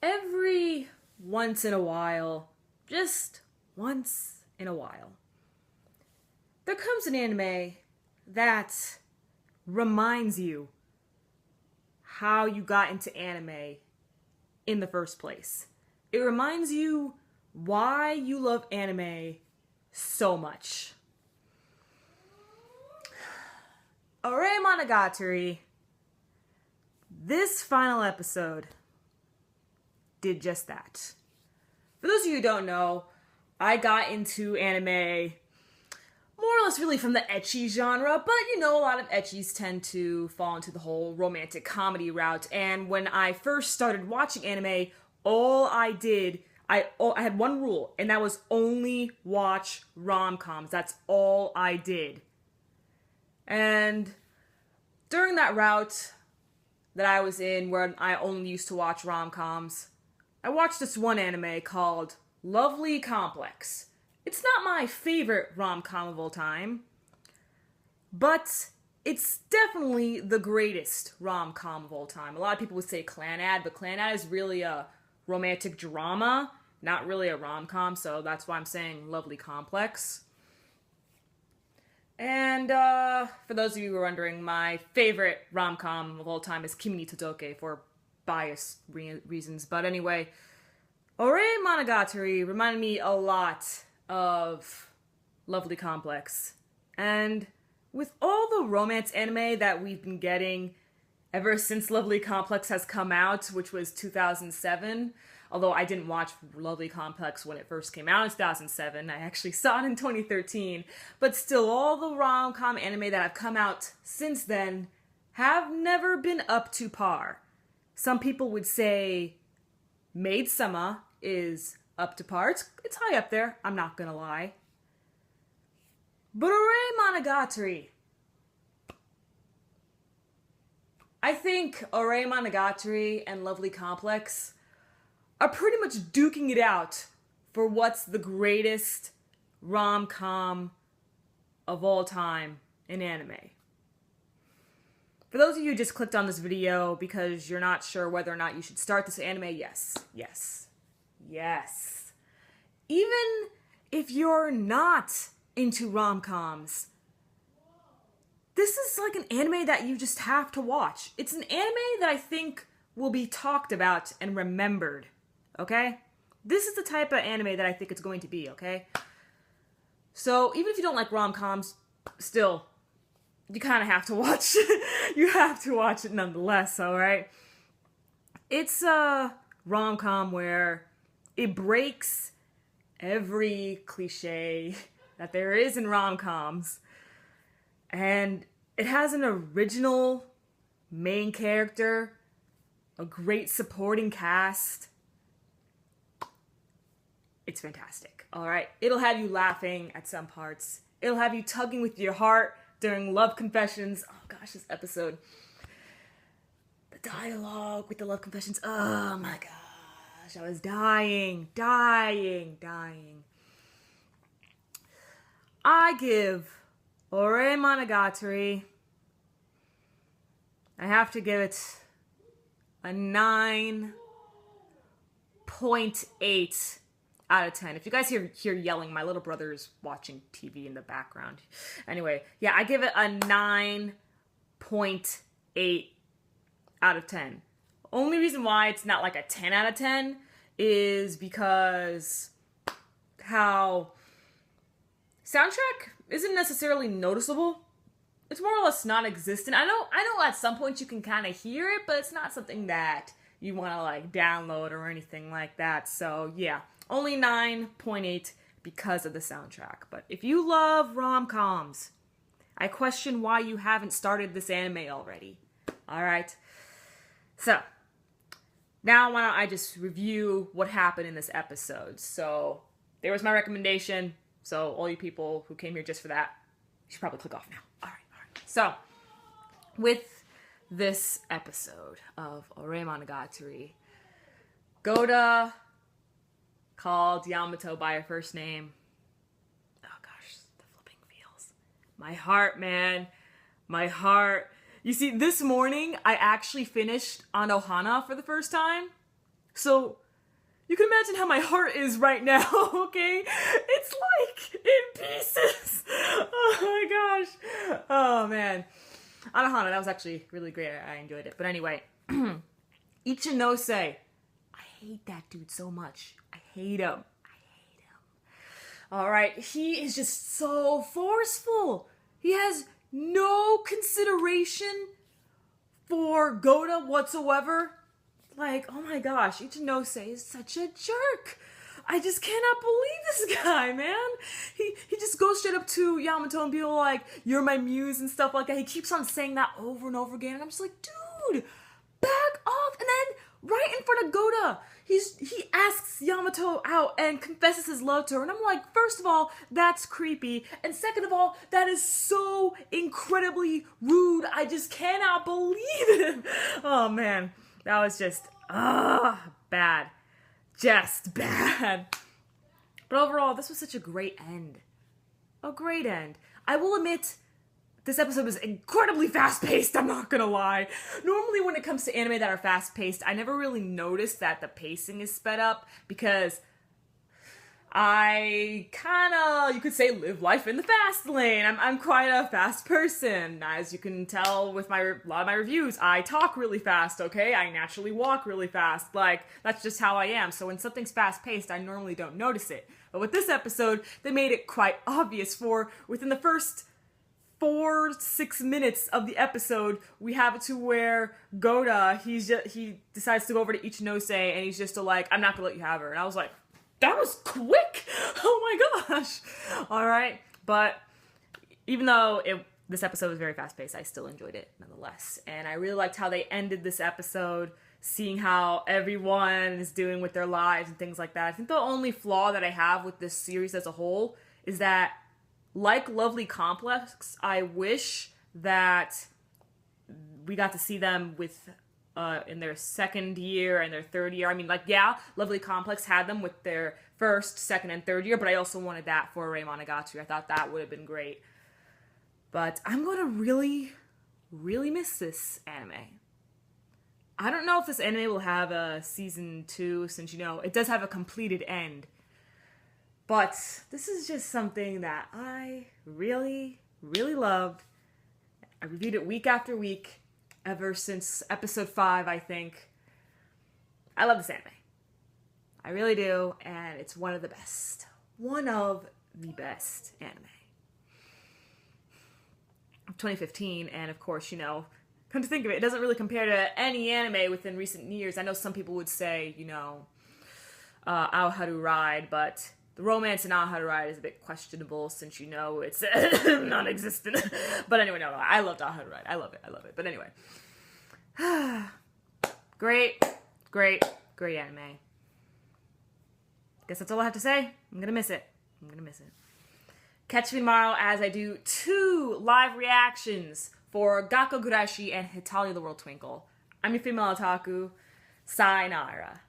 every once in a while, just once in a while, there comes an anime that reminds you how you got into anime in the first place. It reminds you why you love anime so much. Ore Monogatari, this final episode did just that. For those of you who don't know, I got into anime more or less really from the ecchi genre, but you know, a lot of ecchis tend to fall into the whole romantic comedy route, and when I first started watching anime, all I did, I had one rule, and that was only watch rom-coms. That's all I did. And during that route that I was in, where I only used to watch rom-coms, I watched this one anime called Lovely Complex. It's not my favorite rom-com of all time, but it's definitely the greatest rom-com of all time. A lot of people would say Clanad, but Clanad is really a romantic drama, not really a rom-com, so that's why I'm saying Lovely Complex. And for those of you who are wondering, my favorite rom-com of all time is Kimi ni Todoke for biased reasons. But anyway, Ore Monogatari reminded me a lot of Lovely Complex. And with all the romance anime that we've been getting ever since Lovely Complex has come out, which was 2007, although I didn't watch Lovely Complex when it first came out in 2007, I actually saw it in 2013, but still all the rom-com anime that have come out since then have never been up to par. Some people would say Maid-sama is up to par. It's high up there, I'm not gonna lie. But Ore Monogatari, I think Ore Monogatari and Lovely Complex are pretty much duking it out for what's the greatest rom-com of all time in anime. For those of you who just clicked on this video because you're not sure whether or not you should start this anime, yes. Even if you're not into rom-coms, this is like an anime that you just have to watch. It's an anime that I think will be talked about and remembered, okay? This is the type of anime that I think it's going to be, okay? So even if you don't like rom-coms, still, you kind of have to watch you have to watch it nonetheless, alright? It's a rom-com where it breaks every cliche that there is in rom-coms, and it has an original main character, a great supporting cast. It's fantastic, alright? It'll have you laughing at some parts. It'll have you tugging with your heart during love confessions. Oh gosh, this episode. The dialogue with the love confessions. Oh my gosh, I was dying. I give Ore Monogatari, I have to give it a 9.8 out of 10. If you guys hear yelling, my little brother is watching TV in the background. Anyway, yeah, I give it a 9.8 out of 10. Only reason why it's not like a 10 out of 10 is because how soundtrack isn't necessarily noticeable. It's more or less non-existent. I know at some point you can kind of hear it, but it's not something that you want to like download or anything like that. So yeah, only 9.8 because of the soundtrack. But if you love rom-coms, I question why you haven't started this anime already. Alright? So, now why don't I just review what happened in this episode. So, there was my recommendation. So, all you people who came here just for that, you should probably click off now. Alright. So, with this episode of Ore Monogatari, Goda called Yamato by her first name. Oh gosh, the flipping feels. My heart, man. My heart. You see, this morning, I actually finished Anohana for the first time. So you can imagine how my heart is right now, okay? It's like in pieces. Oh my gosh. Oh man. Anohana, that was actually really great. I enjoyed it. But anyway, Ichinose. I hate that dude so much. I hate him. Alright, he is just so forceful. He has no consideration for Goda whatsoever. Like, oh my gosh, Ichinose is such a jerk. I just cannot believe this guy, man. He just goes straight up to Yamato and be like, you're my muse and stuff like that. He keeps on saying that over and over again. And I'm just like, dude, back off. And then right in front of Goda, he asks Yamato out and confesses his love to her. And I'm like, first of all, that's creepy. And second of all, that is so incredibly rude. I just cannot believe it. Oh man, that was just, bad. Just bad. But overall, this was such a great end. A great end. I will admit, this episode was incredibly fast-paced, I'm not gonna lie. Normally when it comes to anime that are fast-paced, I never really notice that the pacing is sped up because I kinda, you could say, live life in the fast lane. I'm quite a fast person. As you can tell with a lot of my reviews, I talk really fast, okay? I naturally walk really fast. Like, that's just how I am. So when something's fast-paced, I normally don't notice it. But with this episode, they made it quite obvious for within the first 4-6 minutes of the episode, we have it to where Goda, he decides to go over to Ichinose and he's just like, I'm not gonna let you have her. And I was like, that was quick! Oh my gosh! Alright, but even though this episode was very fast-paced, I still enjoyed it nonetheless. And I really liked how they ended this episode, seeing how everyone is doing with their lives and things like that. I think the only flaw that I have with this series as a whole is that, like Lovely Complex, I wish that we got to see them with in their second year and their third year. I mean, like, yeah, Lovely Complex had them with their first, second, and third year, but I also wanted that for Rei Monogatari. I thought that would have been great. But I'm going to really, really miss this anime. I don't know if this anime will have a season 2, since, you know, it does have a completed end. But this is just something that I really, really loved. I reviewed it week after week, ever since episode 5, I think. I love this anime. I really do, and it's one of the best. One of the best anime of 2015, and of course, you know, come to think of it, it doesn't really compare to any anime within recent years. I know some people would say, you know, Ao Haru Ride, but the romance in Ao Haru Ride is a bit questionable since, you know, it's non-existent. But anyway, no, I loved Ao Haru Ride. I love it. But anyway. Great anime. Guess that's all I have to say. I'm gonna miss it. Catch me tomorrow as I do 2 live reactions for Gakko Gurashi and Hitalia the World Twinkle. I'm your female otaku. Sayonara.